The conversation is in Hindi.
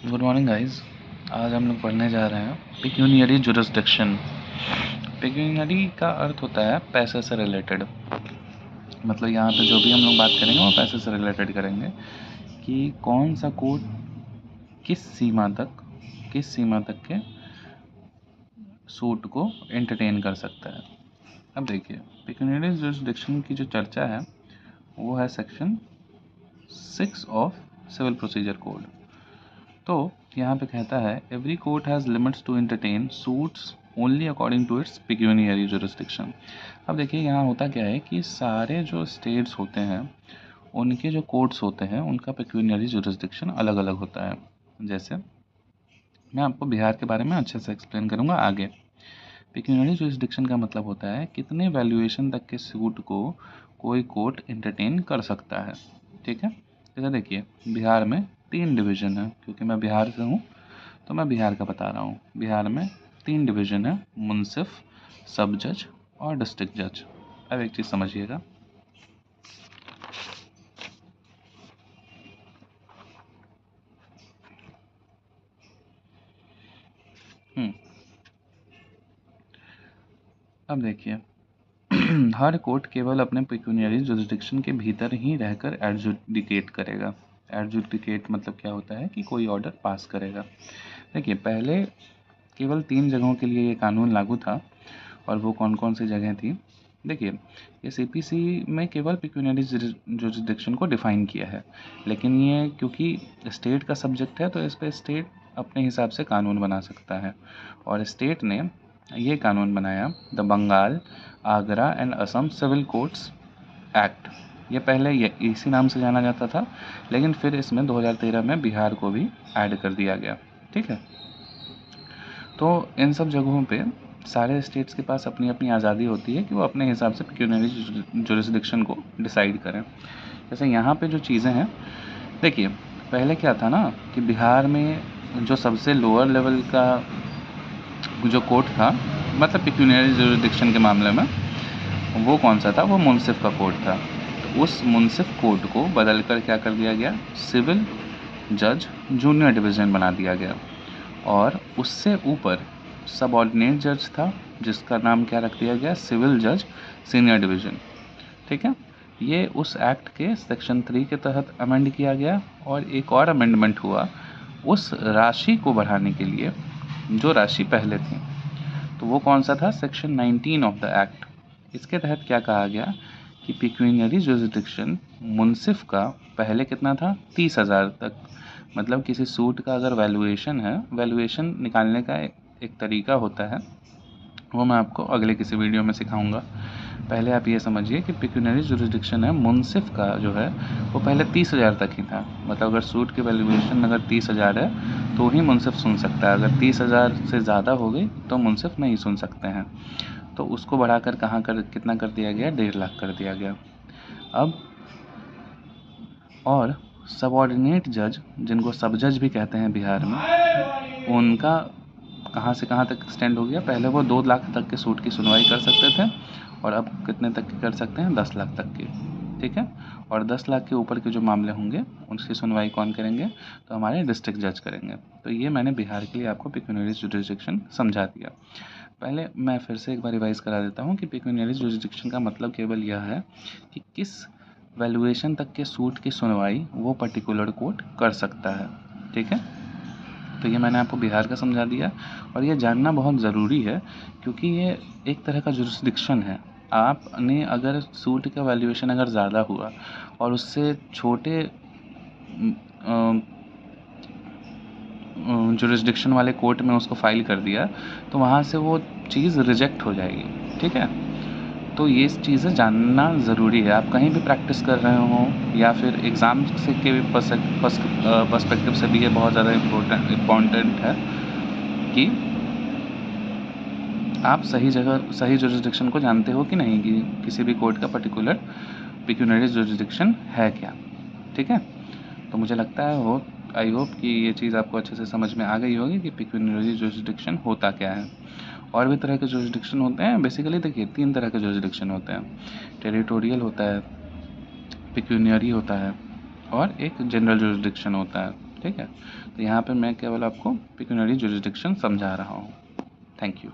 Good morning guys. आज हम लोग पढ़ने जा रहे हैं पेक्यूनियरी जुरिसडिक्शन। पेक्यूनियरी का अर्थ होता है पैसे से रिलेटेड। मतलब यहाँ पे जो भी हम लोग बात करेंगे वो पैसे से रिलेटेड करेंगे कि कौन सा कोर्ट किस सीमा तक के सूट को एंटरटेन कर सकता है। अब देखिए, पेक्यूनियरी जुरिसडिक्शन की जो चर्चा है वो है section 6 of civil procedure code. तो यहाँ पे कहता है every court has limits to entertain suits only according to its pecuniary jurisdiction. अब देखिए यहाँ होता क्या है कि सारे जो स्टेट्स होते हैं उनके जो कोर्ट्स होते हैं उनका पेक्यूनियरी जुरिसडिक्शन अलग अलग होता है। जैसे मैं आपको बिहार के बारे में अच्छे से एक्सप्लेन करूँगा आगे। पेक्यूनियरी जुरिसडिक्शन का मतलब होता है कितने वैल्यूएशन तक के सूट को कोई कोर्ट एंटरटेन कर सकता है। ठीक है, जैसे देखिए बिहार में 3 डिवीज़न है, क्योंकि मैं बिहार से हूँ तो मैं बिहार का बता रहा हूँ। बिहार में 3 डिवीज़न है, मुंसिफ, सब जज और डिस्ट्रिक्ट जज। अब एक चीज़ समझिएगा, अब देखिए हर कोर्ट केवल अपने पेक्यूनियरी जुरिसडिक्शन के भीतर ही रहकर एडजुडिकेट करेगा। एडजुडिकेट मतलब क्या होता है कि कोई ऑर्डर पास करेगा। देखिए पहले केवल 3 जगहों के लिए ये कानून लागू था, और वो कौन कौन सी जगह थी। देखिए ये सीपीसी में केवल पेक्यूनियरी जुरिसडिक्शन को डिफ़ाइन किया है, लेकिन ये क्योंकि स्टेट का सब्जेक्ट है तो इस पर स्टेट अपने हिसाब से कानून बना सकता है। और स्टेट ने ये कानून बनाया the Bengal, Agra and Assam civil courts act. ये पहले ये इसी नाम से जाना जाता था, लेकिन फिर इसमें 2013 में बिहार को भी ऐड कर दिया गया। ठीक है, तो इन सब जगहों पे सारे स्टेट्स के पास अपनी अपनी आज़ादी होती है कि वो अपने हिसाब से पेक्यूनियरी जुरिसडिक्शन को डिसाइड करें। जैसे यहाँ पे जो चीज़ें हैं, देखिए पहले क्या था ना कि बिहार में जो सबसे लोअर लेवल का जो कोर्ट था, मतलब पेक्यूनियरी जुरिसडिक्शन के मामले में, वो कौन सा था, वो मुंसिफ का कोर्ट था। तो उस मुंसिफ कोर्ट को बदल कर क्या कर दिया गया, सिविल जज जूनियर डिवीज़न बना दिया गया। और उससे ऊपर सबऑर्डिनेट जज था जिसका नाम क्या रख दिया गया, सिविल जज सीनियर डिवीज़न। ठीक है, ये उस एक्ट के सेक्शन 3 के तहत अमेंड किया गया। और एक और अमेंडमेंट हुआ उस राशि को बढ़ाने के लिए जो राशि पहले थी, तो वो कौन सा था, सेक्शन 19 ऑफ द एक्ट। इसके तहत क्या कहा गया कि पेक्यूनियरी जुरिसडिक्शन मुंसिफ का पहले कितना था, 30,000 तक। मतलब किसी सूट का अगर वैल्यूएशन है, वैल्यूएशन निकालने का एक तरीका होता है, वो मैं आपको अगले किसी वीडियो में सिखाऊंगा। पहले आप ये समझिए कि पेक्यूनियरी जुरिसडिक्शन है मुंसिफ का जो है वो पहले 30,000 तक ही था। मतलब अगर सूट की वैल्यूएशन अगर 30,000 है तो ही मुंसिफ सुन सकता है, अगर 30,000 से ज़्यादा हो गई तो मुंसिफ नहीं सुन सकते हैं। तो उसको बढ़ाकर कितना कर दिया गया, 1.5 लाख कर दिया गया। अब और सबऑर्डिनेट जज, जिनको सब जज भी कहते हैं बिहार में, उनका कहाँ से कहाँ तक एक्सटेंड हो गया। पहले वो 2 लाख तक के सूट की सुनवाई कर सकते थे, और अब कितने तक की कर सकते हैं, 10 लाख तक की। ठीक है, और 10 लाख के ऊपर के जो मामले होंगे उनकी सुनवाई कौन करेंगे, तो हमारे डिस्ट्रिक्ट जज करेंगे। तो ये मैंने बिहार के लिए आपको पेक्यूनियरी जुरिसडिक्शन समझा दिया। पहले मैं फिर से एक बार रिवाइज़ करा देता हूँ कि पेक्यूनियरी जुरिसडिक्शन का मतलब केवल यह है कि किस वैल्यूएशन तक के सूट की सुनवाई वो पर्टिकुलर कोर्ट कर सकता है। ठीक है, तो ये मैंने आपको बिहार का समझा दिया, और ये जानना बहुत ज़रूरी है क्योंकि ये एक तरह का जुरिसडिक्शन है। आपने अगर सूट का वैल्यूएशन अगर ज़्यादा हुआ और उससे छोटे जुरिसडिक्शन वाले कोर्ट में उसको फाइल कर दिया, तो वहाँ से वो चीज़ रिजेक्ट हो जाएगी। ठीक है, तो ये चीज़ें जानना ज़रूरी है। आप कहीं भी प्रैक्टिस कर रहे हो या फिर एग्ज़ाम से के पर्सपेक्टिव से भी ये बहुत ज़्यादा इम्पोर्टेंट है कि आप सही जगह सही जुरिसडिक्शन को जानते हो कि नहीं, कि किसी भी कोर्ट का पर्टिकुलर पेक्यूनियरी जुरिसडिक्शन है क्या। ठीक है, तो मुझे लगता है आई होप कि ये चीज़ आपको अच्छे से समझ में आ गई होगी कि पेक्यूनियरी जुरिसडिक्शन होता क्या है। और भी तरह के जुरिसडिक्शन होते हैं। बेसिकली देखिए 3 तरह के जुरिसडिक्शन होते हैं, टेरिटोरियल होता है, पेक्यूनियरी होता है, और एक जनरल जुरिसडिक्शन होता है। ठीक है, तो यहाँ पे मैं केवल आपको पिक्यूनियरी जुरिसडिक्शन समझा रहा हूँ। Thank you.